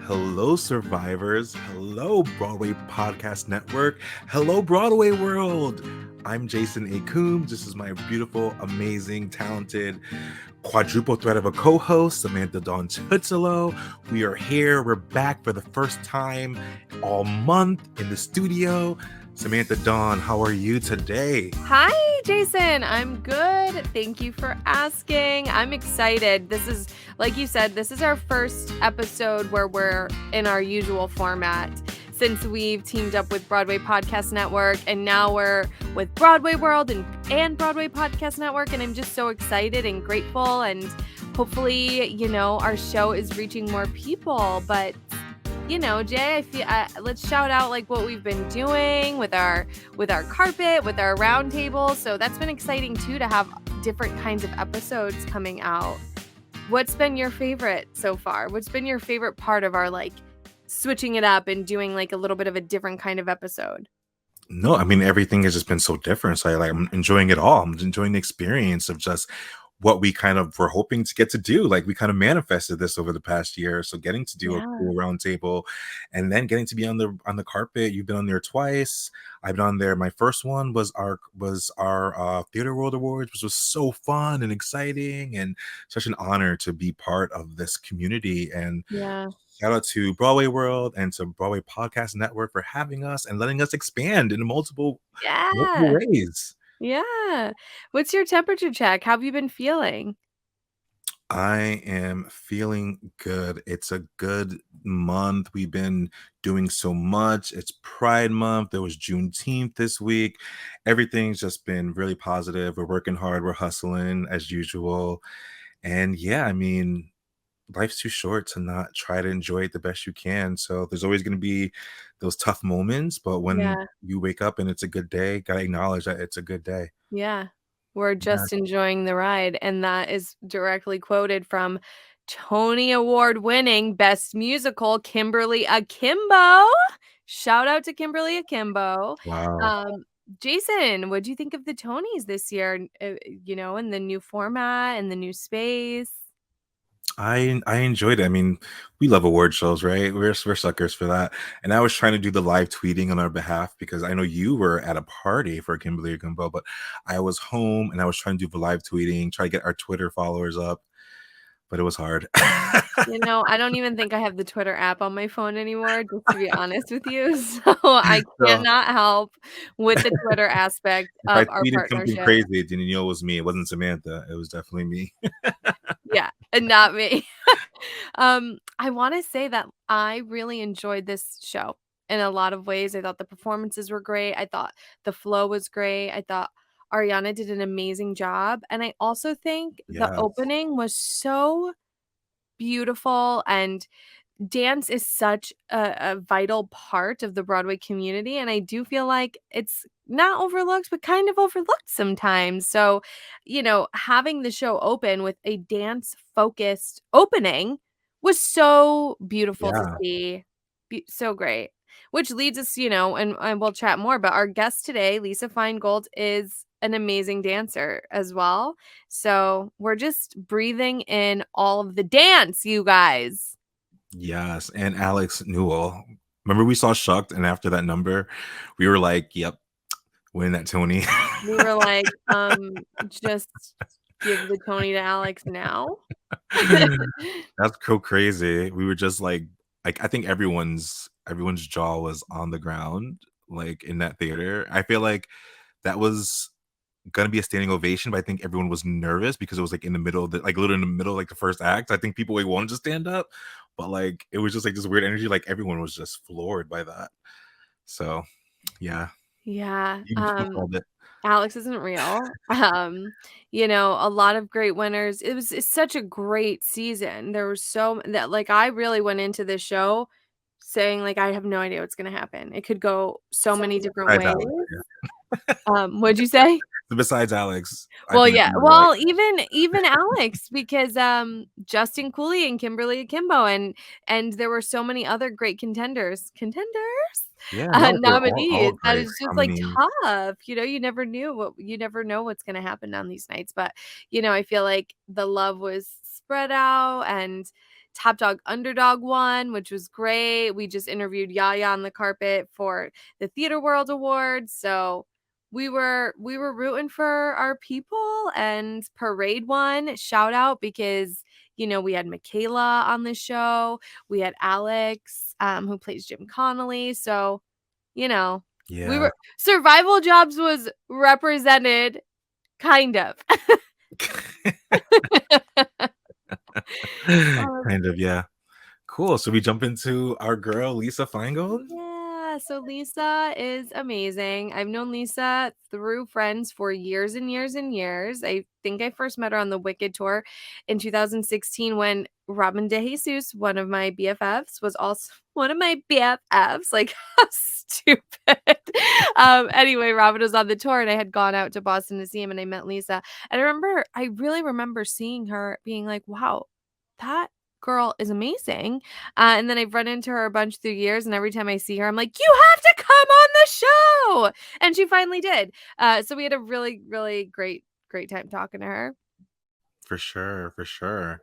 Hello, survivors. Hello, Broadway Podcast Network. Hello, Broadway World. I'm Jason A. Coombs. This is my beautiful, amazing, talented quadruple threat of a co-host, Samantha Tuozzolo. We are here. We're back for the first time all month in the studio. Samantha Dawn, how are you today? Hi, Jason. I'm good. Thank you for asking. I'm excited. This is, like you said, this is our first episode where we're in our usual format since we've teamed up with Broadway Podcast Network, and now we're with BroadwayWorld and Broadway Podcast Network, and I'm just so excited and grateful, and hopefully, our show is reaching more people. But Jay, I feel let's shout out like what we've been doing with our carpet, with our round table. So that's been exciting too, to have different kinds of episodes coming out. What's been your favorite so far? What's been your favorite part of our like switching it up and doing like a little bit of a different kind of episode? No, I mean, everything has just been so different. So I'm enjoying it all. I'm enjoying the experience of just what we kind of were hoping to get to do. Like, we kind of manifested this over the past year. So getting to do a cool round table, and then getting to be on the carpet. You've been on there twice. I've been on there. My first one was our Theater World Awards, which was so fun and exciting, and such an honor to be part of this community. And shout out to Broadway World and to Broadway Podcast Network for having us and letting us expand in multiple ways. Yeah. What's your temperature check? How have you been feeling? I am feeling good. It's a good month. We've been doing so much. It's Pride Month. There was Juneteenth this week. Everything's just been really positive. We're working hard. We're hustling as usual. And yeah, I mean, life's too short to not try to enjoy it the best you can. So there's always going to be those tough moments, but when you wake up and it's a good day, gotta acknowledge that it's a good day. Yeah, we're just enjoying the ride. And that is directly quoted from Tony Award winning Best Musical, Kimberly Akimbo. Shout out to Kimberly Akimbo. Wow. Jason, what do you think of the Tonys this year? In the new format and the new space? I enjoyed it. I mean, we love award shows, right? We're suckers for that. And I was trying to do the live tweeting on our behalf because I know you were at a party for Kimberly Akimbo, but I was home and I was trying to do the live tweeting, try to get our Twitter followers up, but it was hard. I don't even think I have the Twitter app on my phone anymore, just to be honest with you. So I cannot help with the Twitter aspect of our tweeted partnership. Something crazy, didn't you know it was me? It wasn't Samantha. It was definitely me. Yeah, and not me. I want to say that I really enjoyed this show in a lot of ways. I thought the performances were great. I thought the flow was great. I thought Ariana did an amazing job. And I also think the opening was so beautiful, and dance is such a vital part of the Broadway community, and I do feel like it's not overlooked, but kind of overlooked sometimes. So, having the show open with a dance-focused opening was so beautiful to see. So great. Which leads us, and we'll chat more, but our guest today, Lisa Finegold, is an amazing dancer as well. So we're just breathing in all of the dance, you guys. Yes, and Alex Newell. Remember we saw Shucked, and after that number, we were like, yep, win that Tony. We were like, just give the Tony to Alex now. That's so crazy. We were just like I think everyone's jaw was on the ground, like in that theater. I feel like that was gonna be a standing ovation, but I think everyone was nervous because it was like in the middle of literally in the middle of like the first act. I think people like wanted to stand up, but like it was just like this weird energy. Like everyone was just floored by that. So yeah. Yeah. You called it. Alex isn't real. A lot of great winners. It's such a great season. There was so that like I really went into this show saying like I have no idea what's gonna happen. It could go so many different ways. Alex, What'd you say? Besides Alex. Well, yeah. Well, even Alex, because Justin Cooley and Kimberly Akimbo, and there were so many other great contenders. Nominees. That is just like tough. You never know what's gonna happen on these nights. But I feel like the love was spread out, and Top Dog Underdog won, which was great. We just interviewed Yaya on the carpet for the Theater World Awards. So we were rooting for our people, and Parade won. Shout out, because we had Michaela on the show. We had Alex, who plays Jim Connolly. So, we Yeah. were Survival Jobs was represented, kind of. Um, Kind of, yeah. Cool. So we jump into our girl, Lisa Finegold? Yeah, so Lisa is amazing. I've known Lisa through friends for years and years and years. I think I first met her on the Wicked tour in 2016 when Robin DeJesus, one of my BFFs, was also one of my BFFs. Like, how stupid. Anyway, Robin was on the tour and I had gone out to Boston to see him and I met Lisa. And I really remember seeing her being like, wow, that girl is amazing. And then I've run into her a bunch through years, and every time I see her, I'm like, you have to come on the show. And she finally did. So we had a really, really great time talking to her. For sure, for sure.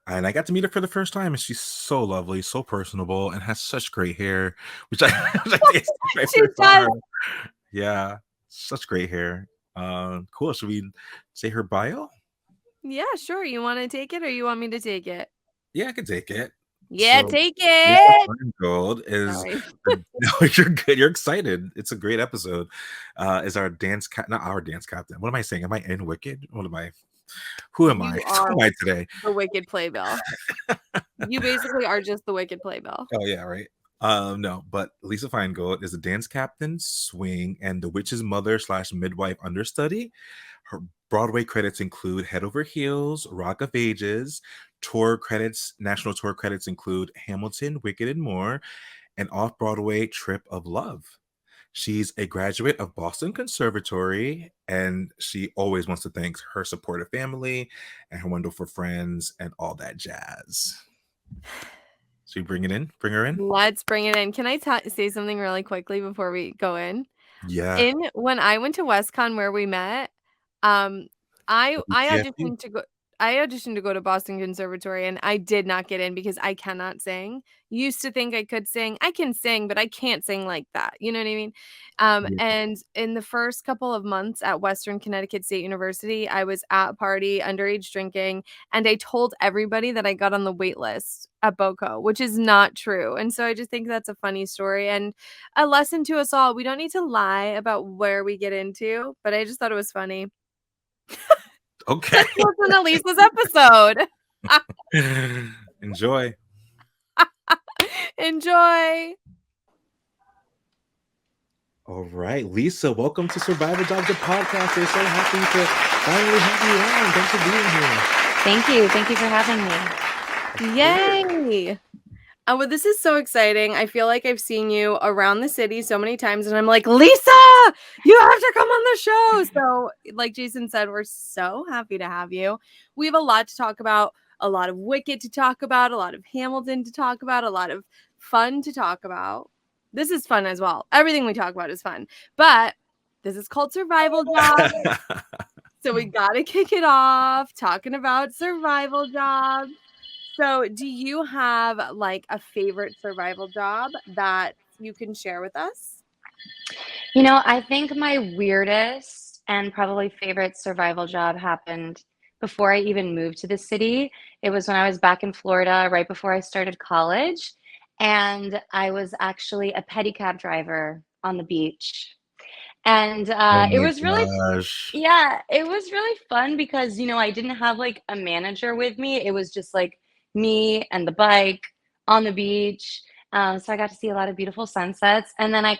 And I got to meet her for the first time, and she's so lovely, so personable, and has such great hair, which I, which I think when I She first saw does. her. Yeah, such great hair. Cool. Should we say her bio? Yeah, sure. You want to take it or you want me to take it? Yeah, I can take it. Yeah, So take Lisa it. Finegold is Sorry. no, you're good. You're excited. It's a great episode. Is our not our dance captain. What am I saying? Am I in Wicked? What am I? Who am I? You Who are am I today? the Wicked Playbill. You basically are just the Wicked Playbill. Oh yeah, right. No, but Lisa Finegold is a dance captain, swing, and the witch's mother / midwife understudy. Her Broadway credits include Head Over Heels, Rock of Ages. Tour credits, national tour credits include Hamilton, Wicked, and more, and off-Broadway Trip of Love. She's a graduate of Boston Conservatory, and she always wants to thank her supportive family and her wonderful friends and all that jazz. So you bring her in? Let's bring it in. Can I say something really quickly before we go in? Yeah. When I went to WestCon where we met, um, I TFU? auditioned to go to Boston Conservatory, and I did not get in because I cannot sing. Used to think I could sing. I can sing, but I can't sing like that. You know what I mean? Yeah. And in the first couple of months at Western Connecticut State University, I was at a party, underage drinking, and I told everybody that I got on the wait list at BOCO, which is not true. And so I just think that's a funny story and a lesson to us all. We don't need to lie about where we get into, but I just thought it was funny. Okay. Let's listen to Lisa's episode. Enjoy. Enjoy. All right, Lisa, welcome to Survival Jobs, the podcast. We're so happy to finally have you on. Thanks for being here. Thank you. Thank you for having me. Yay. Oh, well, this is so exciting. I feel like I've seen you around the city so many times, and I'm like, Lisa, you have to come on the show. So, like Jason said, we're so happy to have you. We have a lot to talk about, a lot of Wicked to talk about, a lot of Hamilton to talk about, a lot of fun to talk about. This is fun as well. Everything we talk about is fun, but this is called Survival Jobs. So we got to kick it off talking about survival jobs. So do you have like a favorite survival job that you can share with us? You know, I think my weirdest and probably favorite survival job happened before I even moved to the city. It was when I was back in Florida right before I started college, and I was actually a pedicab driver on the beach. And Oh it my was really gosh. Yeah, it was really fun because, I didn't have like a manager with me. It was just like me and the bike on the beach. So I got to see a lot of beautiful sunsets. And then I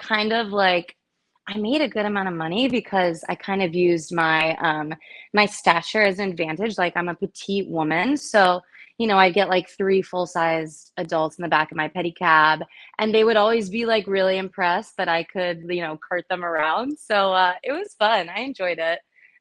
made a good amount of money because I kind of used my stature as an advantage. Like I'm a petite woman. So, I'd get like three full-sized adults in the back of my pedicab, and they would always be like really impressed that I could, cart them around. So it was fun. I enjoyed it.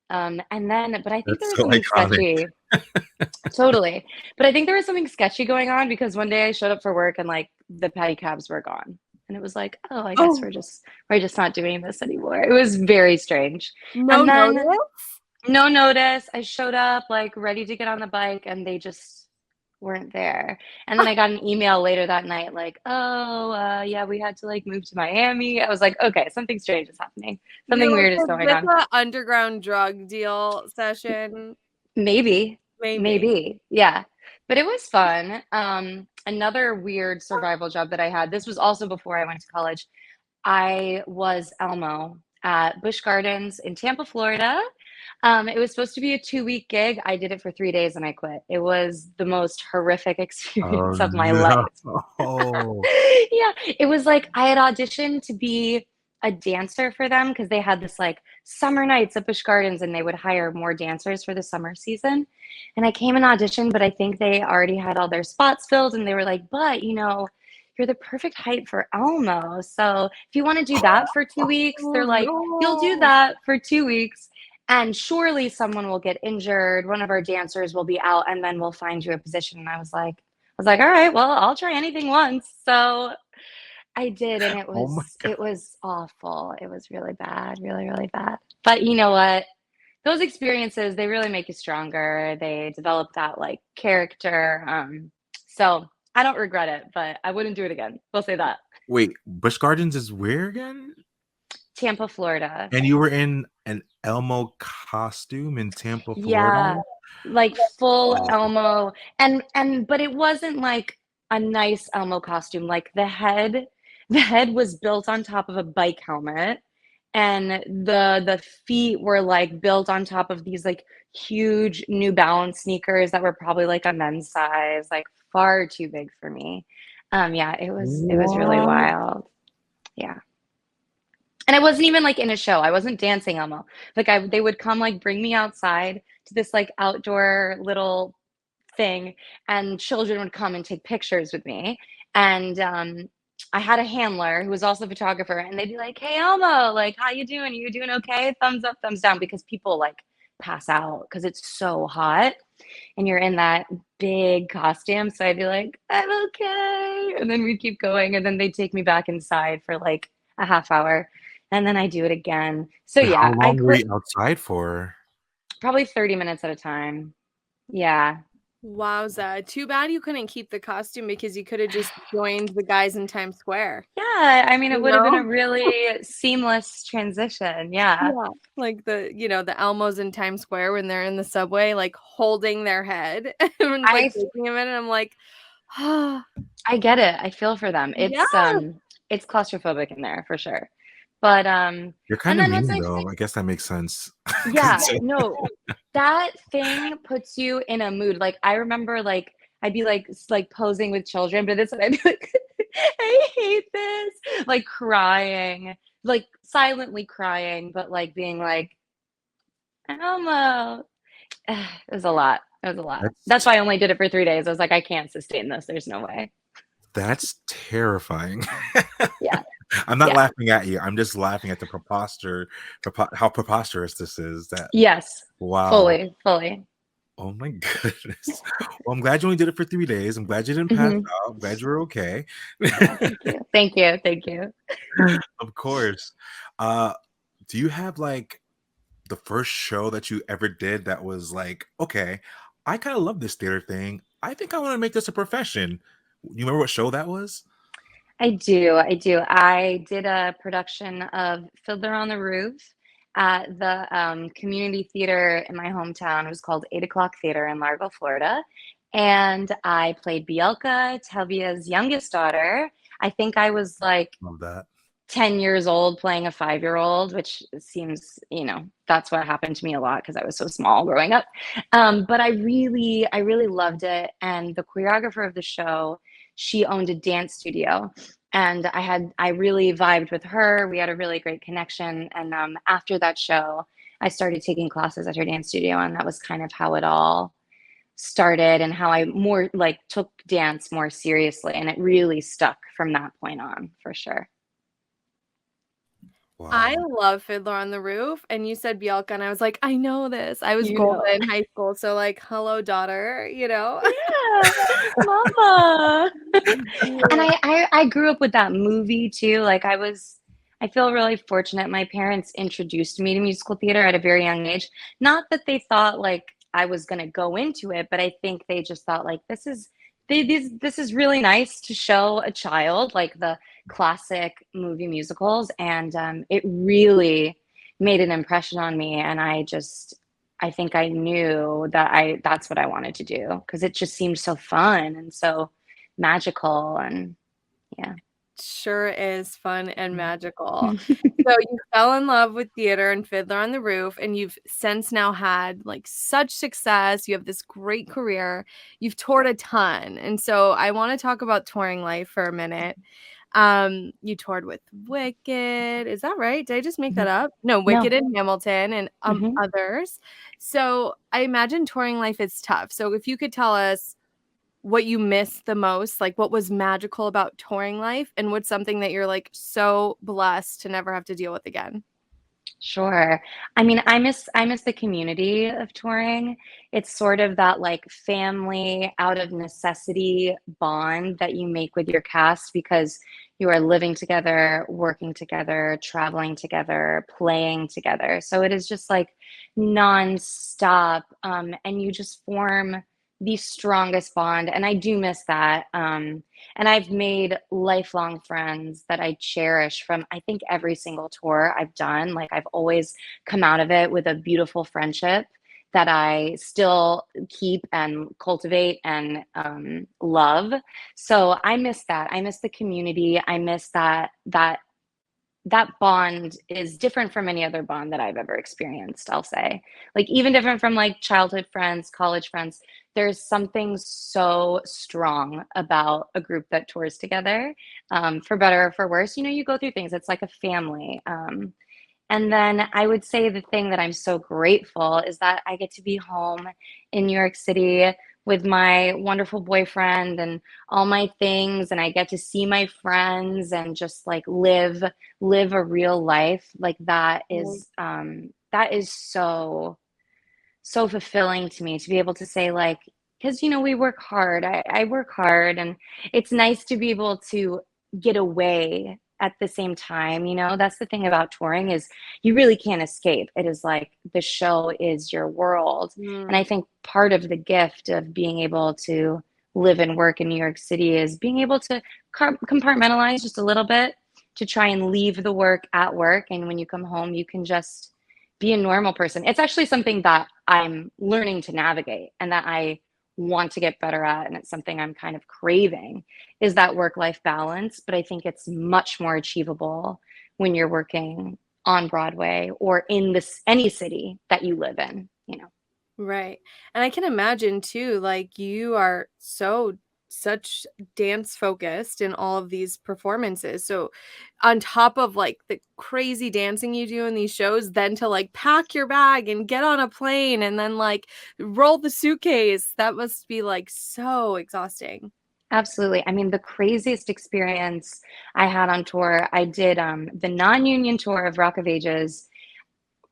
But I think there That's was so something iconic. sketchy. Totally. But I think there was something sketchy going on because one day I showed up for work and like the pedicabs were gone. And it was like, oh, I guess Oh, we're just not doing this anymore. It was very strange. no And then notice? no notice. I showed up like ready to get on the bike and they just weren't there. And then I got an email later that night, like, oh, yeah, we had to like move to Miami. I was like, okay, something strange is happening. You're Something like, weird is "Is going this on. a underground drug deal session?" Maybe, Maybe. maybe, yeah. But it was fun. Another weird survival job that I had, this was also before I went to college. I was Elmo at Busch Gardens in Tampa, Florida. It was supposed to be a 2-week gig. I did it for 3 days and I quit. It was the most horrific Oh experience of my no. life. Yeah, it was like I had auditioned to be a dancer for them because they had this like summer nights at Busch Gardens and they would hire more dancers for the summer season. And I came and auditioned, but I think they already had all their spots filled and they were like, but you're the perfect height for Elmo. So if you want to do that for 2 weeks, Oh, they're like, you'll do no. that for 2 weeks. And surely someone will get injured. One of our dancers will be out and then we'll find you a position. And I was like, all right, well, I'll try anything once. So I did, and it Oh my was god. it was awful. It was really bad, really, really bad. But you know what? Those experiences, they really make you stronger. They develop that like character. So I don't regret it, but I wouldn't do it again. We'll say that. Wait, Busch Gardens is where again? Tampa, Florida. And you were in an Elmo costume in Tampa, Florida? Yeah, like full Oh, Elmo, and but it wasn't like a nice Elmo costume. Like the head was built on top of a bike helmet, and the feet were like built on top of these like huge New Balance sneakers that were probably like a men's size, like far too big for me. Yeah, it was really what? wild. Yeah. And I wasn't even like in a show. I wasn't dancing Elmo. Like they would come like bring me outside to this like outdoor little thing, and children would come and take pictures with me. And I had a handler who was also a photographer, and they'd be like, "Hey Elmo, like how you doing? Are you doing okay? Thumbs up, thumbs down," because people like pass out because it's so hot and you're in that big costume. So I'd be like, "I'm okay," and then we'd keep going, and then they'd take me back inside for like a half hour, and then I do it again. So Wait, how yeah, I long were quit you outside for? probably 30 minutes at a time. Yeah. Wowza. Too bad you couldn't keep the costume because you could have just joined the guys in Times Square, Yeah, I mean, it you would have been know? a really seamless transition. Yeah. Yeah. Like the Elmos in Times Square when they're in the subway, like holding their head and like I taking a minute. I'm like, ah, I get it. I feel for them. yeah. It's claustrophobic in there for sure. But You're and kind of then once mean I though. I guess that makes sense. yeah, no, that thing puts you in a mood. Like I remember like I'd be like like posing with children, but this one I'd be like, I hate this, like crying, like silently crying, but like being like, Elmo. It was a lot. It was a lot. That's That's why I only did it for 3 days. I was like, I can't sustain this. There's no way. that's terrifying. Yeah. I'm not Yeah. laughing at you. I'm just laughing at the how preposterous this is. That Yes. wow. Fully. Fully. Oh my goodness. Well, I'm glad you only did it for 3 days. I'm glad you didn't pass Hmm. out. I'm glad you were okay. Yeah. Thank you. Thank you. Thank you. Of course. Uh, do you have like the first show that you ever did that was like, okay, I kind of love this theater thing. I think I want to make this a profession. You remember what show that was? I do. I do. I did a production of Fiddler on the Roof at the community theater in my hometown. It was called 8 O'Clock Theater in Largo, Florida. And I played Bielka, Telvia's youngest daughter. I think I was like Love that. 10 years old playing a 5-year-old, which seems, that's what happened to me a lot because I was so small growing up. But I really loved it. And the choreographer of the show, she owned a dance studio. And I really vibed with her. We had a really great connection. And after that show, I started taking classes at her dance studio. And that was kind of how it all started and how I more like took dance more seriously. And it really stuck from that point on, for sure. I Wow. love Fiddler on the Roof, and you said Bielka, and I was like, I know this. I was You Golda know. in high school, so like, hello, daughter, you know? Yeah, mama. And Yeah. I grew up with that movie too. Like I feel really fortunate. My parents introduced me to musical theater at a very young age. Not that they thought like I was going to go into it, but I think they just thought like, this is really nice to show a child like the classic movie musicals. And it really made an impression on me. And I think I knew that that's what I wanted to do, because it just seemed so fun and so magical. And yeah. Sure is fun and magical. So you fell in love with theater and Fiddler on the Roof, and you've since now had like such success. You have this great career. You've toured a ton. And so I want to talk about touring life for a minute. You toured with Wicked. Is that right? Did I just make that up? No, No. Wicked and Hamilton and Hmm. others. So I imagine touring life is tough. So if you could tell us what you miss the most, like what was magical about touring life, and what's something that you're like so blessed to never have to deal with again. Sure. I mean, I miss the community of touring. It's sort of that like family out of necessity bond that you make with your cast, because you are living together, working together, traveling together, playing together. So it is just like nonstop, and you just form the strongest bond. And I do miss that. And I've made lifelong friends that I cherish from, I think, every single tour I've done. Like, I've always come out of it with a beautiful friendship that I still keep and cultivate and love. So I miss that. I miss the community. I miss that bond is different from any other bond that I've ever experienced, I'll say. Like, even different from like childhood friends, college friends. There's something so strong about a group that tours together, for better or for worse. You know, you go through things, it's like a family. And then I would say the thing that I'm so grateful is that I get to be home in New York City with my wonderful boyfriend and all my things, and I get to see my friends and just like live a real life. Like, that is so so fulfilling to me, to be able to say like, because you know, we work hard. I work hard, and it's nice to be able to get away at the same time. You know, that's the thing about touring, is you really can't escape. It is like the show is your world. And I Mm, think part of the gift of being able to live and work in New York City is being able to compartmentalize just a little bit, to try and leave the work at work. And when you come home, you can just be a normal person. It's actually something that I'm learning to navigate and that I want to get better at. And it's something I'm kind of craving, is that work-life balance. But I think it's much more achievable when you're working on Broadway or in this any city that you live in, you know. right. And I can imagine too, like you are such dance focused in all of these performances. So on top of like the crazy dancing you do in these shows, then to like pack your bag and get on a plane and then like roll the suitcase, that must be like so exhausting. Absolutely. I mean, the craziest experience I had on tour, I did the non-union tour of Rock of Ages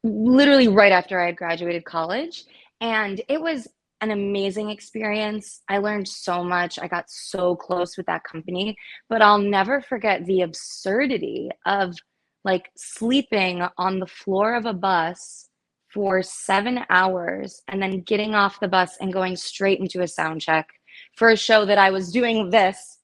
literally right after I had graduated college. And it was an amazing experience. I learned so much. I got so close with that company, but I'll never forget the absurdity of like sleeping on the floor of a bus for 7 hours and then getting off the bus and going straight into a sound check for a show that I was doing this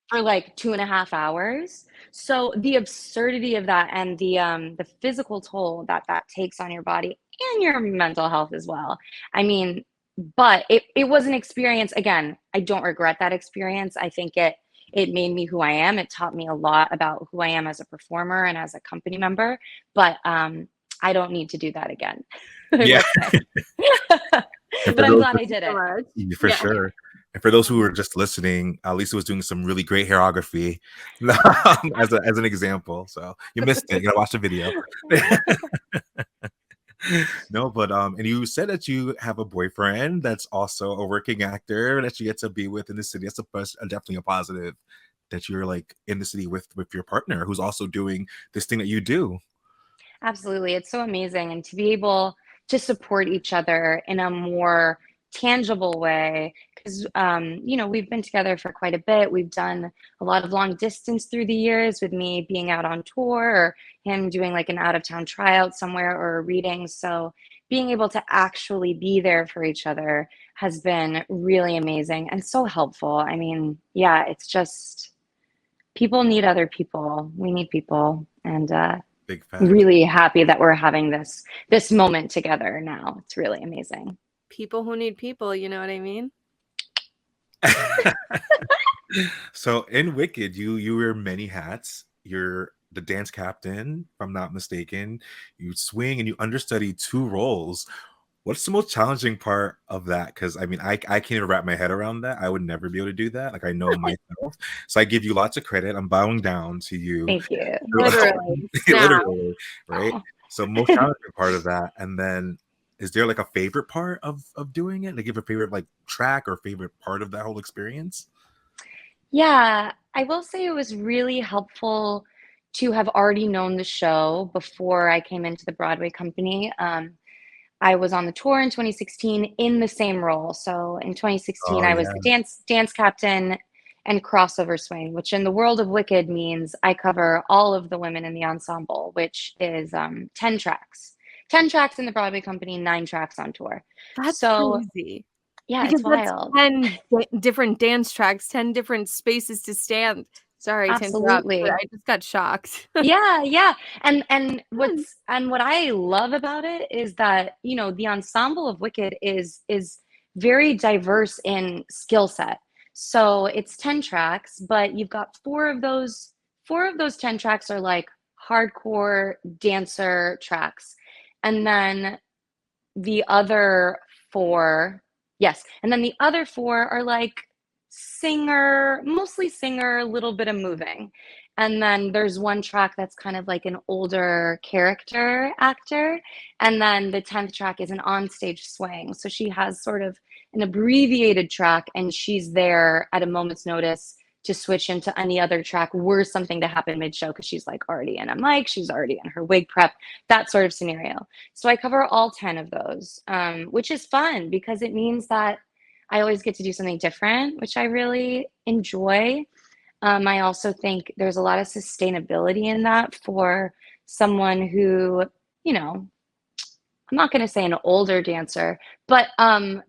for like 2.5 hours. So the absurdity of that, and the physical toll that that takes on your body and your mental health as well. I mean, but it was an experience. Again, I don't regret that experience. I think it made me who I am. It taught me a lot about who I am as a performer and as a company member. But I don't need to do that again. I Yeah. will say. And But for I'm those glad Thank I you did so it. much. for Yeah. sure. And for those who are just listening, Lisa was doing some really great hairography as an example. So you missed it. You gotta watch the video. No, but and you said that you have a boyfriend that's also a working actor that you get to be with in the city. That's definitely a positive that you're like in the city with your partner who's also doing this thing that you do. Absolutely. It's so amazing. And to be able to support each other in a more tangible way. Because, you know, we've been together for quite a bit. We've done a lot of long distance through the years, with me being out on tour or him doing like an out of town tryout somewhere or a reading. So being able to actually be there for each other has been really amazing and so helpful. I mean, yeah, it's just people need other people. We need people, and Big facts. really happy that we're having this moment together now. It's really amazing. People who need people, you know what I mean? So in Wicked, you wear many hats. You're the dance captain, if I'm not mistaken. You swing and you understudy two roles. What's the most challenging part of that? Because I mean, I can't even wrap my head around that. I would never be able to do that. Like I know myself. So I give you lots of credit. I'm bowing down to you. Thank you. Literally. Snap. Literally, right? Oh. So most challenging part of that. And then is there like a favorite part of doing it? Like you have a favorite like track or favorite part of that whole experience? Yeah, I will say it was really helpful to have already known the show before I came into the Broadway company. I was on the tour in 2016 in the same role. So in 2016, Oh I was the yeah. dance captain and crossover swing, which in the world of Wicked means I cover all of the women in the ensemble, which is 10 tracks. 10 tracks in the Broadway company, 9 tracks on tour. That's So crazy. yeah, Because it's that's wild. 10 different dance tracks, 10 different spaces to stand. Sorry to interrupt, but Absolutely. I just got shocked. Yeah, yeah. And Fun. what I love about it is that, the ensemble of Wicked is very diverse in skill set. So it's 10 tracks, but you've got four of those 10 tracks are like hardcore dancer tracks. And then the other four, yes, and then the other four are like singer, mostly singer, a little bit of moving. And then there's one track that's kind of like an older character actor. And then the 10th track is an onstage swing. So she has sort of an abbreviated track, and she's there at a moment's notice to switch into any other track were something to happen mid-show, because she's like already in a mic, she's already in her wig prep, that sort of scenario. So I cover all 10 of those, which is fun because it means that I always get to do something different, which I really enjoy. I also think there's a lot of sustainability in that for someone who, you know, I'm not going to say an older dancer, but a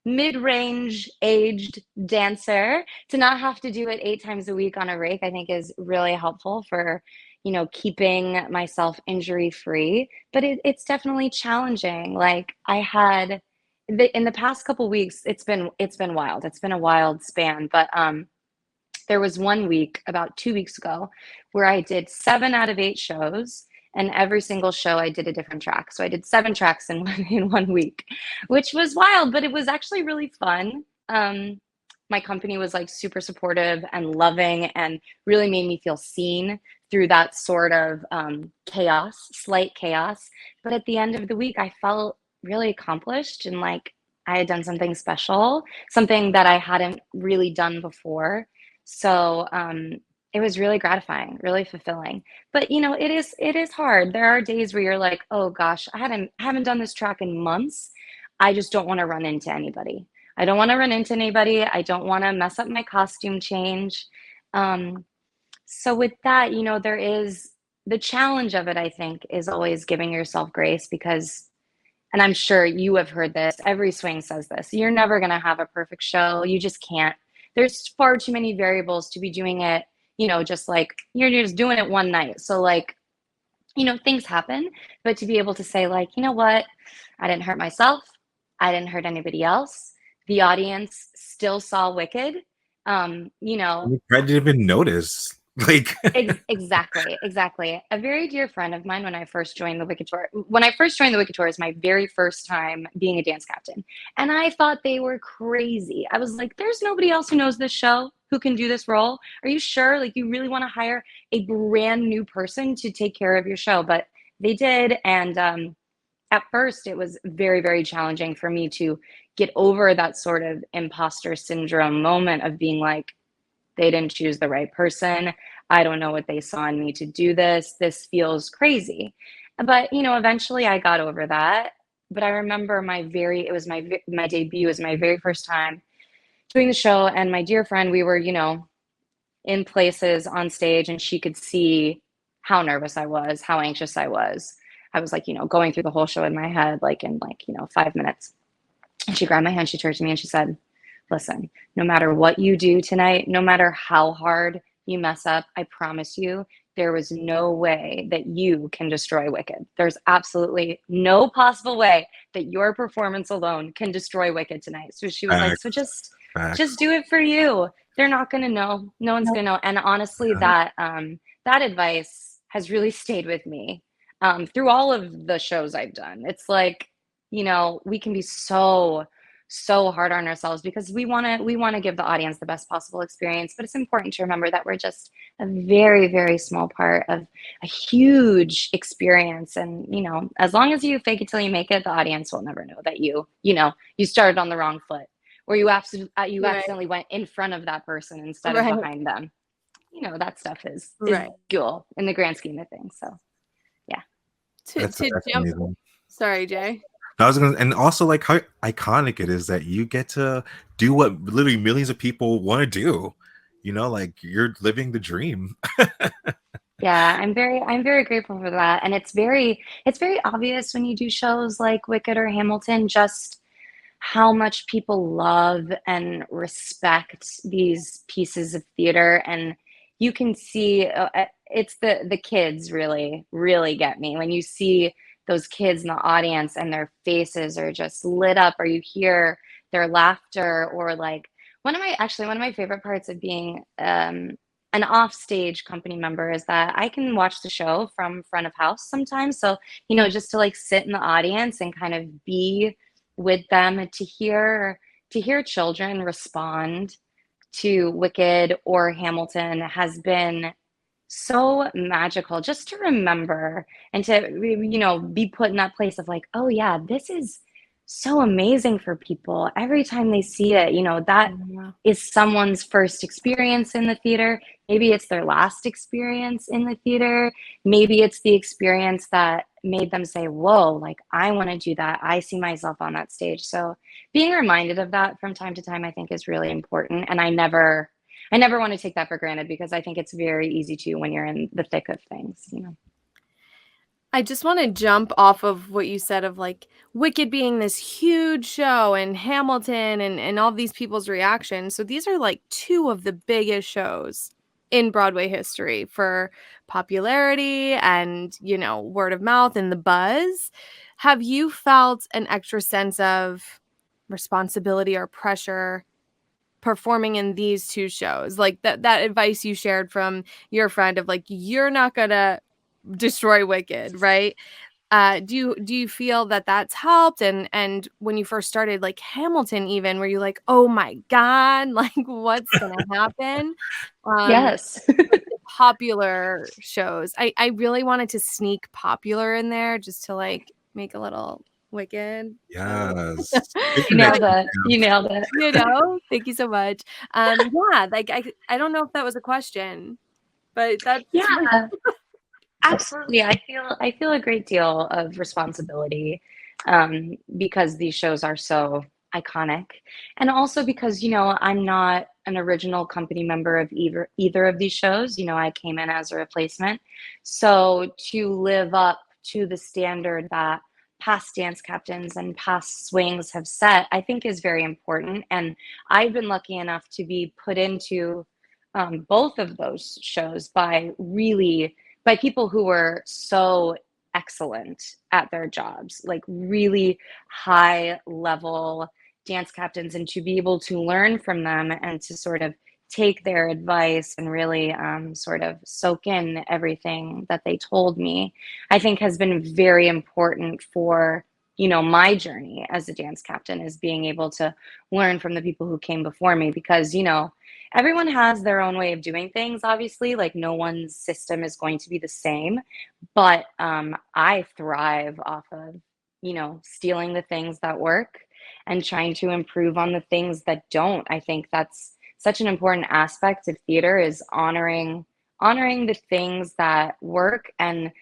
mid-range aged dancer, to not have to do it 8 times a week on a rake, I think is really helpful for, keeping myself injury free. But it's definitely challenging. Like I had in the past couple weeks, it's been wild. It's been a wild span, but there was one week about 2 weeks ago where I did 7 out of 8 shows, and every single show I did a different track. So I did 7 tracks in one week, which was wild, but it was actually really fun. My company was like super supportive and loving, and really made me feel seen through that sort of chaos, slight chaos. But at the end of the week, I felt really accomplished, and like I had done something special, something that I hadn't really done before. So it was really gratifying, really fulfilling. But it is hard. There are days where you're like, oh gosh, I haven't done this track in months. I just don't want to run into anybody. I don't want to run into anybody. I don't want to mess up my costume change. Um, so with that, there is the challenge of it, I think, is always giving yourself grace, because, and I'm sure you have heard this, every swing says this, you're never going to have a perfect show. You just can't. There's far too many variables to be doing it, just like you're just doing it one night. So like, things happen, but to be able to say like, you know what, I didn't hurt myself. I didn't hurt anybody else. The audience still saw Wicked. You know, I didn't even notice. Like Exactly, exactly. A very dear friend of mine, when I first joined the Wicked Tour, is my very first time being a dance captain. And I thought they were crazy. I was like, there's nobody else who knows this show who can do this role. Are you sure? Like, you really want to hire a brand new person to take care of your show? But they did. And at first, it was very, very challenging for me to get over that sort of imposter syndrome moment of being like, they didn't choose the right person. I don't know what they saw in me to do this. This feels crazy. But, eventually I got over that. But I remember it was my debut, it was my very first time doing the show. And my dear friend, we were, in places on stage, and she could see how nervous I was, how anxious I was. I was like, going through the whole show in my head, like in 5 minutes. And she grabbed my hand, she turned to me and she said, listen, no matter what you do tonight, no matter how hard you mess up, I promise you, there was no way that you can destroy Wicked. There's absolutely no possible way that your performance alone can destroy Wicked tonight. So she was like, so Facts, just facts. do it for you. They're not going to know. No one's going to know. And honestly, Yeah, that advice has really stayed with me through all of the shows I've done. It's like, we can be so hard on ourselves because we want to give the audience the best possible experience, but it's important to remember that we're just a very, very small part of a huge experience. And as long as you fake it till you make it, the audience will never know that you started on the wrong foot, or you Right. accidentally went in front of that person instead of Right. behind them. That stuff is Right. dual in the grand scheme of things. So yeah. that's Jump. amazing. Sorry, Jay. I was gonna, and also like how iconic it is that you get to do what literally millions of people want to do. Like you're living the dream. Yeah, I'm very grateful for that. And it's very obvious when you do shows like Wicked or Hamilton, just how much people love and respect these pieces of theater. And you can see it's the kids really get me when you see those kids in the audience and their faces are just lit up, or you hear their laughter, or like one of my favorite parts of being an offstage company member is that I can watch the show from front of house sometimes. So, just to like sit in the audience and kind of be with them, to hear children respond to Wicked or Hamilton has been so magical, just to remember and to be put in that place of like, oh yeah, this is so amazing for people every time they see it. That Yeah. is someone's first experience in the theater. Maybe it's their last experience in the theater. Maybe it's the experience that made them say, whoa, like I want to do that. I see myself on that stage. So being reminded of that from time to time, I think is really important. And I never want to take that for granted, because I think it's very easy to when you're in the thick of things. I just want to jump off of what you said of like Wicked being this huge show and Hamilton and all these people's reactions. So these are like two of the biggest shows in Broadway history for popularity and, word of mouth and the buzz. Have you felt an extra sense of responsibility or pressure performing in these two shows? Like that advice you shared from your friend of like, you're not gonna destroy Wicked, right? Do you feel that that's helped? And when you first started, like Hamilton, even were you like, oh my god, like what's gonna happen? Yes. Like the popular shows, I really wanted to sneak popular in there just to like make a little Wicked show. Yes. Good You nailed connection. it. You nailed it. Thank you so much. Yeah, like I don't know if that was a question, but that's Yeah. Absolutely. I feel a great deal of responsibility because these shows are so iconic. And also because, I'm not an original company member of either of these shows. I came in as a replacement. So to live up to the standard that past dance captains and past swings have set, I think is very important. And I've been lucky enough to be put into both of those shows by people who were so excellent at their jobs, like really high level dance captains, and to be able to learn from them and to sort of take their advice and really sort of soak in everything that they told me, I think has been very important for my journey as a dance captain, is being able to learn from the people who came before me, because everyone has their own way of doing things, obviously, like no one's system is going to be the same, but I thrive off of stealing the things that work and trying to improve on the things that don't. I think that's such an important aspect of theater, is honoring the things that work, and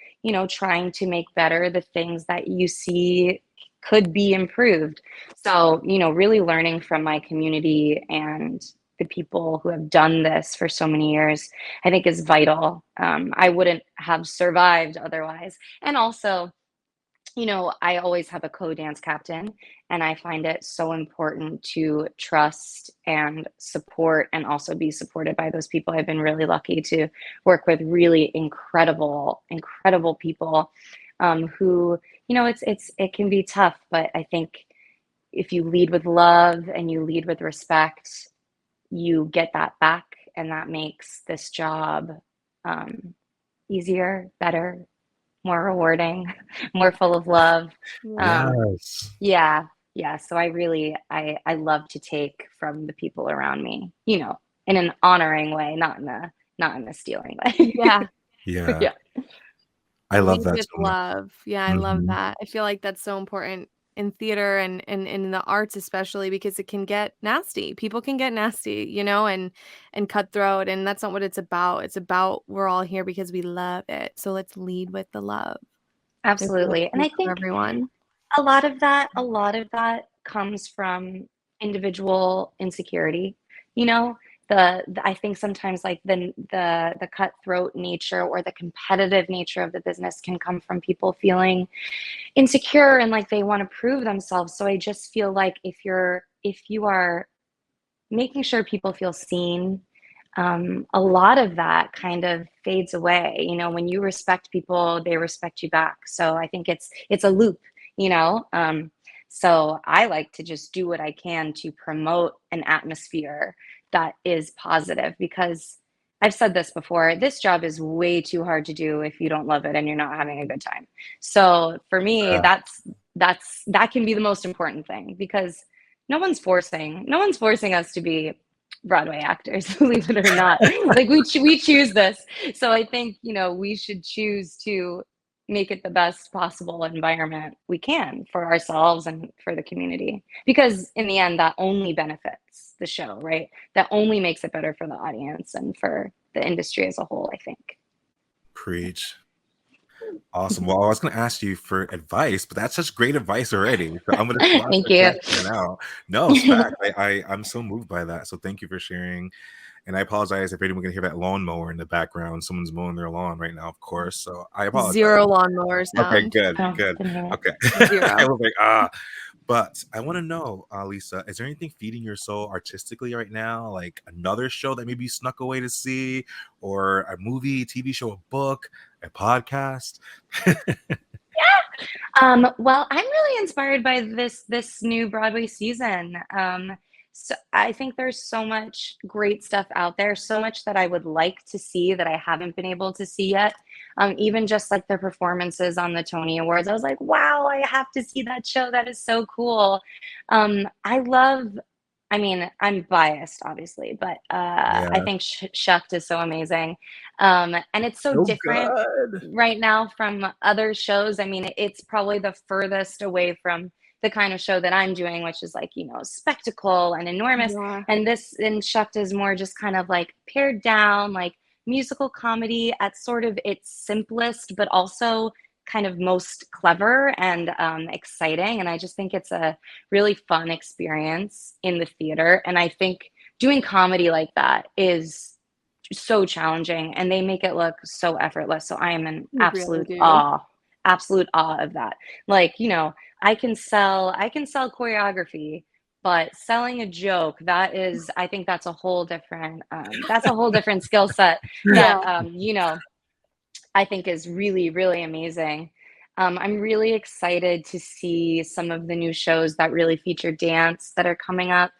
trying to make better the things that you see could be improved. So really learning from my community and the people who have done this for so many years, I think is vital. I wouldn't have survived otherwise. And also, I always have a co-dance captain, and I find it so important to trust and support and also be supported by those people. I've been really lucky to work with really incredible, incredible people who, it can be tough, but I think if you lead with love and you lead with respect, you get that back, and that makes this job um, easier, better, more rewarding, more full of love. Yeah. Um, Yes. yeah, yeah. So I love to take from the people around me, in an honoring way, not in a stealing way. Yeah. Yeah. Yeah, I love Lead that with so much. love. Yeah, I love Mhm. that. I feel like that's so important in theater and in the arts especially because it can get nasty. People can get nasty, and cutthroat, and that's not what it's about. It's about we're all here because we love it. So let's lead with the love. There's so much absolutely. And room I for think everyone. a lot of that comes from individual insecurity. You know, I think sometimes like the cutthroat nature or the competitive nature of the business can come from people feeling insecure and like they want to prove themselves. So I just feel like if you are making sure people feel seen, a lot of that kind of fades away. When you respect people, they respect you back. So I think it's a loop. You know. So I like to just do what I can to promote an atmosphere that is positive because I've said this before. This job is way too hard to do if you don't love it and you're not having a good time. So for me, Yeah. that can be the most important thing because no one's forcing us to be Broadway actors, believe it or not. Like we choose this. So I think, we should choose to make it the best possible environment we can for ourselves and for the community. Because in the end, that only benefits the show, right? That only makes it better for the audience and for the industry as a whole, I think. Preach. Awesome. Well, I was going to ask you for advice, but that's such great advice already. So I'm going to swap Thank the you. question out. No, it's fact. I'm so moved by that. So thank you for sharing. And I apologize if anyone can hear that lawnmower in the background. Someone's mowing their lawn right now, of course. So I apologize. Zero lawnmower Okay, sound. good, Oh, good. didn't hear that. Okay. I Zero. was like, but I want to know, Lisa, is there anything feeding your soul artistically right now? Like another show that maybe you snuck away to see, or a movie, TV show, a book, a podcast? Well, I'm really inspired by this new Broadway season. So I think there's so much great stuff out there, so much that I would like to see that I haven't been able to see yet. Even just like the performances on the Tony Awards, I was like, wow, I have to see that show. That is so cool. I mean, I'm biased, obviously, but I Yeah. think Shucked is so amazing. And it's so So different good. right now from other shows. I mean, it's probably the furthest away from the kind of show that I'm doing, which is like, spectacle and enormous. Yeah. And this in Shucked is more just kind of like pared down, like musical comedy at sort of its simplest, but also kind of most clever and exciting. And I just think it's a really fun experience in the theater. And I think doing comedy like that is so challenging and they make it look so effortless. So I am in You really do. absolute awe of that. Like, I can sell choreography, but selling a joke, I think that's a whole different skill set that, Yeah. I think is really, really amazing. I'm really excited to see some of the new shows that really feature dance that are coming up.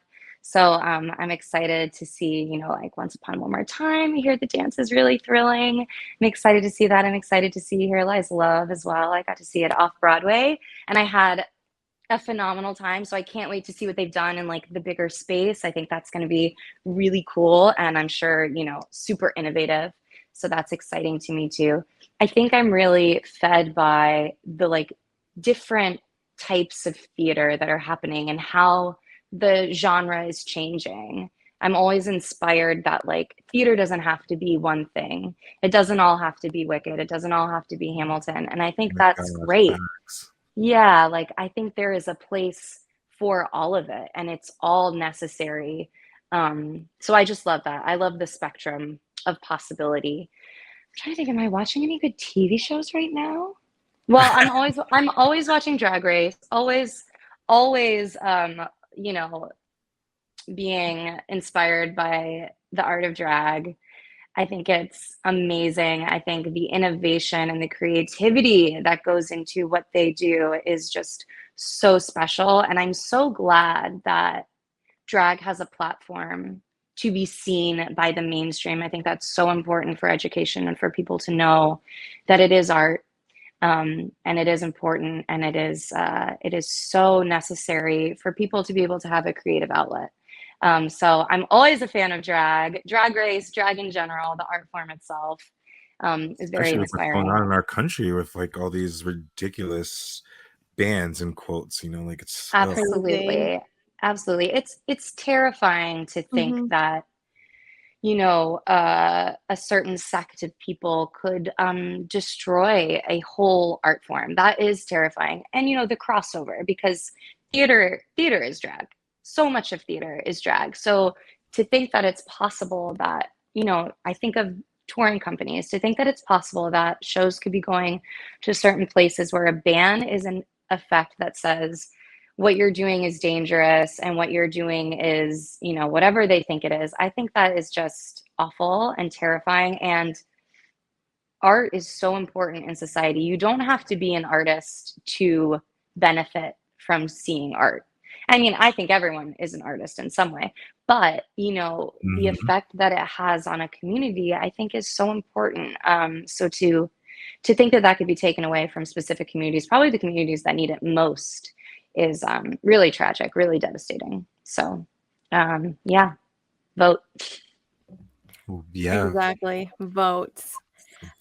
So I'm excited to see, like Once Upon One More Time. I hear the dance is really thrilling. I'm excited to see that. I'm excited to see Here Lies Love as well. I got to see it off Broadway and I had a phenomenal time. So I can't wait to see what they've done in like the bigger space. I think that's going to be really cool and I'm sure, super innovative. So that's exciting to me too. I think I'm really fed by the like different types of theater that are happening and how the genre is changing. I'm always inspired that like theater doesn't have to be one thing. It doesn't all have to be Wicked. It doesn't all have to be Hamilton. And I Oh think my that's gosh, great. facts. Yeah, like I think there is a place for all of it and it's all necessary. So I just love that. I love the spectrum of possibility. I'm trying to think, am I watching any good TV shows right now? Well, I'm always watching Drag Race, always you know, being inspired by the art of drag. I think it's amazing. I think the innovation and the creativity that goes into what they do is just so special. And I'm so glad that drag has a platform to be seen by the mainstream. I think that's so important for education and for people to know that it is art, and it is important, and it is so necessary for people to be able to have a creative outlet. So I'm always a fan of drag race, drag in general. The art form itself is very Especially with what's going inspiring. on in our country with like all these ridiculous bans and quotes, like it's Crazy. Absolutely, absolutely. It's terrifying to think Mhm. that a certain sect of people could destroy a whole art form. That is terrifying. And the crossover, because theater is drag. So much of theater is drag. So to think that it's possible that, I think of touring companies, to think that it's possible that shows could be going to certain places where a ban is an effect that says what you're doing is dangerous and what you're doing is, whatever they think it is. I think that is just awful and terrifying. And art is so important in society. You don't have to be an artist to benefit from seeing art. I mean, I think everyone is an artist in some way, but the Mhm. effect that it has on a community, I think, is so important. So to think that that could be taken away from specific communities, probably the communities that need it most, is really tragic, really devastating. So, yeah, vote. Yeah, Exactly. Votes.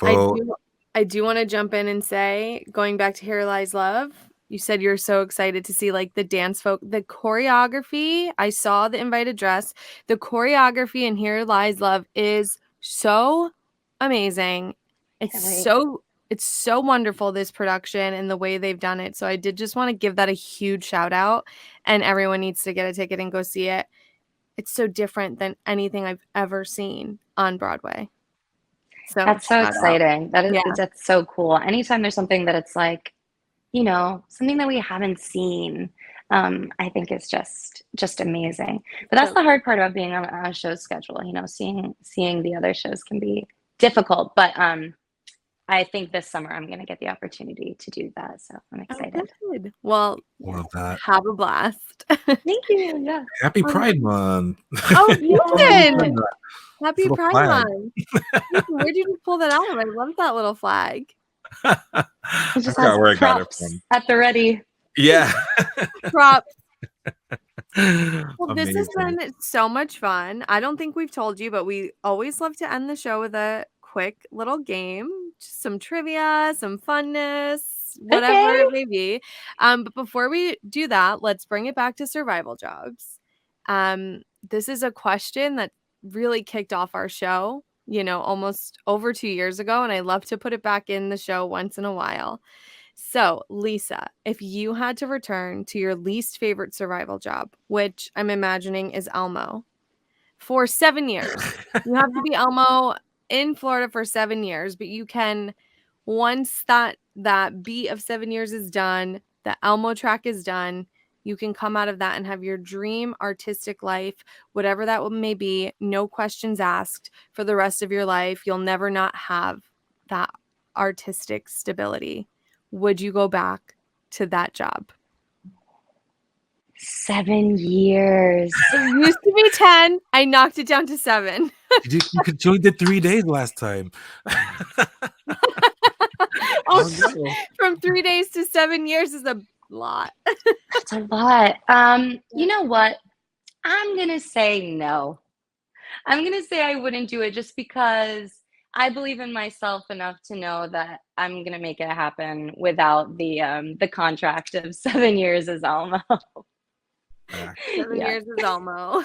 I vote. do I do wanna jump in and say, going back to Here Lies Love, you said you're so excited to see, like, the choreography. I saw the invited dress. The choreography in Here Lies Love is so amazing. It's Can't wait. so it's so wonderful, this production and the way they've done it, so I did just wanna give that a huge shout out, and everyone needs to get a ticket and go see it. It's so different than anything I've ever seen on Broadway. So, That's so shout out. exciting. That Yeah, is that's so cool. Anytime there's something that it's like, something that we haven't seen, I think is just amazing. But that's so the good. hard part about being on a show schedule. Seeing the other shows can be difficult, but I think this summer I'm going to get the opportunity to do that. So I'm Oh, excited. good. Well, Love that. have a blast. Thank you. Yeah. Happy Um, Pride Month. oh, Tell me you Jason! said that. This Happy little Pride flag. Month. Jason, where'd you just pull that out of? I love that little flag. I It just forgot has where I got it props from. at the ready. Yeah. Props. Well, this has Amazing. been so much fun. I don't think we've told you, but we always love to end the show with a quick little game, just some trivia, some funness, whatever Okay. it may be. But before we do that, let's bring it back to survival jobs. This is a question that really kicked off our show, almost over 2 years ago, and I love to put it back in the show once in a while. So, Lisa, if you had to return to your least favorite survival job, which I'm imagining is Elmo, for 7 years, you have to be Elmo in Florida for 7 years, but you can, once that beat of 7 years is done, the Elmo track is done, you can come out of that and have your dream artistic life, whatever that may be, no questions asked for the rest of your life. You'll never not have that artistic stability. Would you go back to that job? 7 years. It used to be 10. I knocked it down to 7. You did 3 days last time. Oh, Oh no. from 3 days to 7 years is a lot. That's a lot. Yeah. You know what? I'm gonna say no. I'm gonna say I wouldn't do it just because I believe in myself enough to know that I'm gonna make it happen without the contract of 7 years as Alma. Back. 7 Yeah. years is Elmo.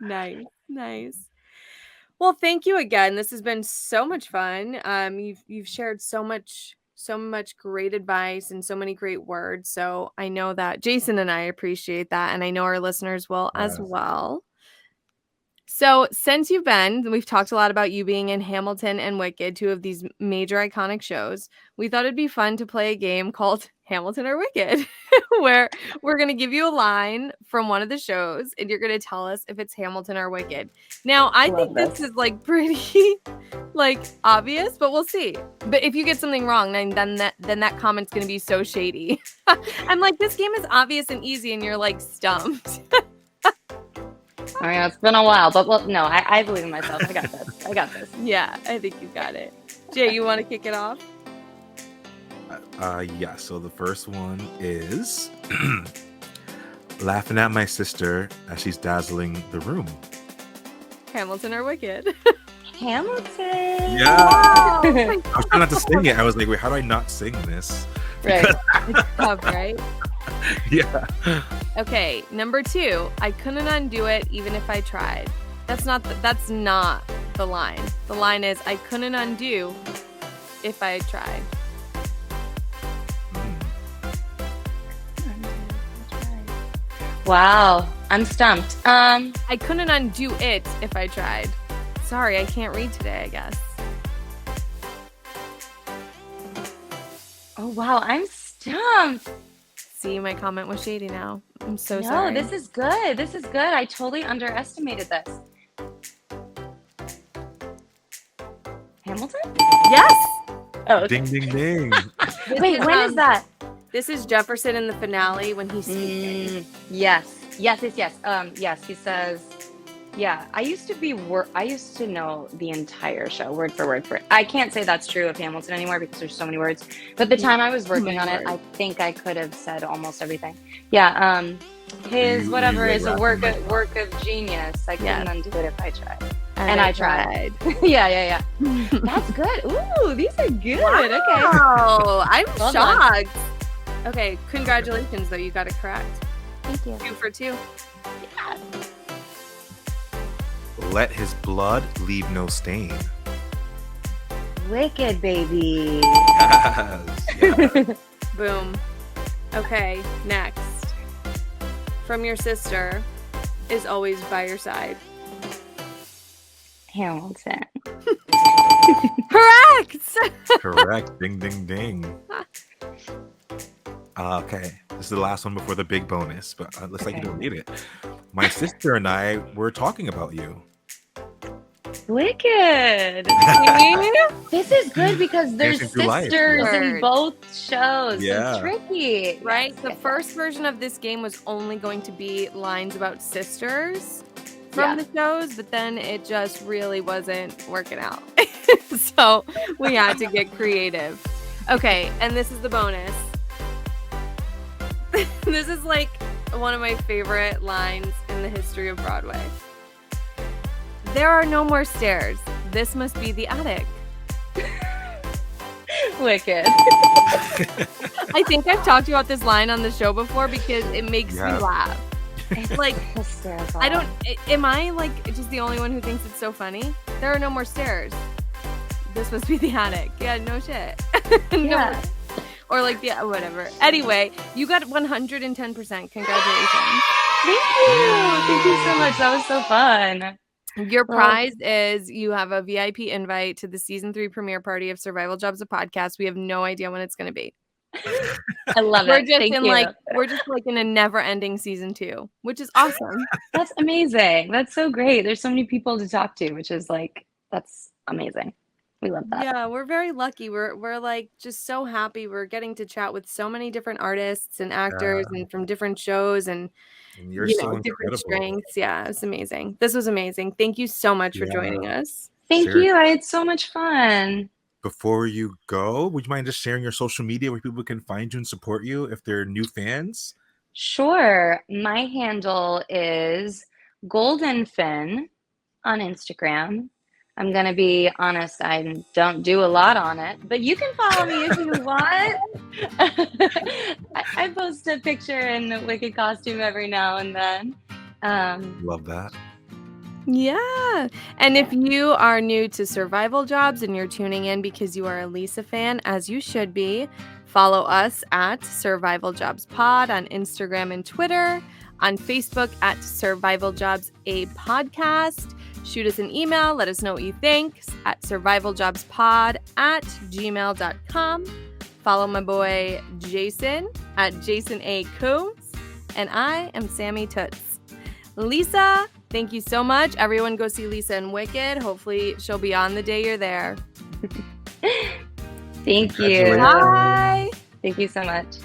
Nice, nice. Well, thank you again. This has been so much fun. You've shared so much great advice and so many great words. So I know that Jason and I appreciate that, and I know our listeners will as Yes. well. So since we've talked a lot about you being in Hamilton and Wicked, two of these major iconic shows. We thought it'd be fun to play a game called Hamilton or Wicked, where we're going to give you a line from one of the shows and you're going to tell us if it's Hamilton or Wicked. Now, I think this is like pretty like obvious, but we'll see. But if you get something wrong, then that comment's going to be so shady. I'm like, this game is obvious and easy, and you're like stumped. I mean, it's been a while, but no, I believe in myself. I got this. I got this. Yeah, I think you got it. Jay, you want to kick it off? Yeah. So the first one is laughing at my sister as she's dazzling the room. Hamilton or Wicked? Hamilton. Yeah. Wow. I was trying not to sing it. I was like, wait, how do I not sing this? Right. It's tough, right? Yeah. Okay, number 2. I couldn't undo it even if I tried. That's not the line. The line is, I couldn't undo if I tried. Wow, I'm stumped. I couldn't undo it if I tried. Sorry, I can't read today, I guess. Oh wow, I'm stumped. See, my comment was shady now. I'm so sorry. No, this is good. This is good. I totally underestimated this. Hamilton? Yes! Oh, Ding, ding, ding. wait, when is that? This is Jefferson in the finale when he's speaking. Yes, yes, he says, yeah, I used to know the entire show word for word for it. I can't say that's true of Hamilton anymore because there's so many words, but the time I was working on it, I think I could have said almost everything. Yeah, his whatever is a work of genius. I couldn't undo it if I tried. And I tried. Yeah. That's good. Ooh, these are good. Wow. Okay. I'm Well shocked. Okay, congratulations, though. You got it correct. Thank you. 2 for 2. Yeah. Let his blood leave no stain. Wicked, baby. Yes. Yeah. Boom. Okay, next. From your sister is always by your side. Hamilton. Correct! Correct. Ding, ding, ding. Okay, this is the last one before the big bonus, but looks like you don't need it. My sister and I were talking about you. Wicked. This is good because there's sisters in both shows. Yeah. So tricky. Right? The first version of this game was only going to be lines about sisters from the shows, but then it just really wasn't working out. So we had to get creative. Okay, and this is the bonus. This is like one of my favorite lines in the history of Broadway. There are no more stairs. This must be the attic. Wicked. I think I've talked about this line on the show before because it makes me laugh. It's like hysterical. Am I like just the only one who thinks it's so funny? There are no more stairs. This must be the attic. Yeah, no shit. Yeah. Or like, yeah, whatever. Anyway, you got 110%. Congratulations. Thank you. Thank you so much. That was so fun. Your prize is you have a VIP invite to the season 3 premiere party of Survival Jobs, a podcast. We have no idea when it's going to be. I love it. We're just like in a never-ending season 2, which is awesome. That's amazing. That's so great. There's so many people to talk to, which is like, that's amazing. We love that. Yeah, we're very lucky. We're like just so happy. We're getting to chat with so many different artists and actors and from different shows and you're so different strengths. Yeah, it's amazing. This was amazing. Thank you so much for joining us. Thank you. I had so much fun. Before you go, would you mind just sharing your social media where people can find you and support you if they're new fans? Sure. My handle is goldenfin on Instagram. I'm going to be honest, I don't do a lot on it, but you can follow me if you want. I post a picture in a Wicked costume every now and then. Love that. Yeah. And if you are new to Survival Jobs and you're tuning in because you are a Lisa fan, as you should be, follow us at Survival Jobs Pod on Instagram and Twitter, on Facebook at Survival Jobs, a podcast. Shoot us an email. Let us know what you think at survivaljobspod@gmail.com. Follow my boy Jason at Jason A. Coombs. And I am Sammy Toots. Lisa, thank you so much. Everyone go see Lisa in Wicked. Hopefully she'll be on the day you're there. Thank you. Bye. Thank you so much.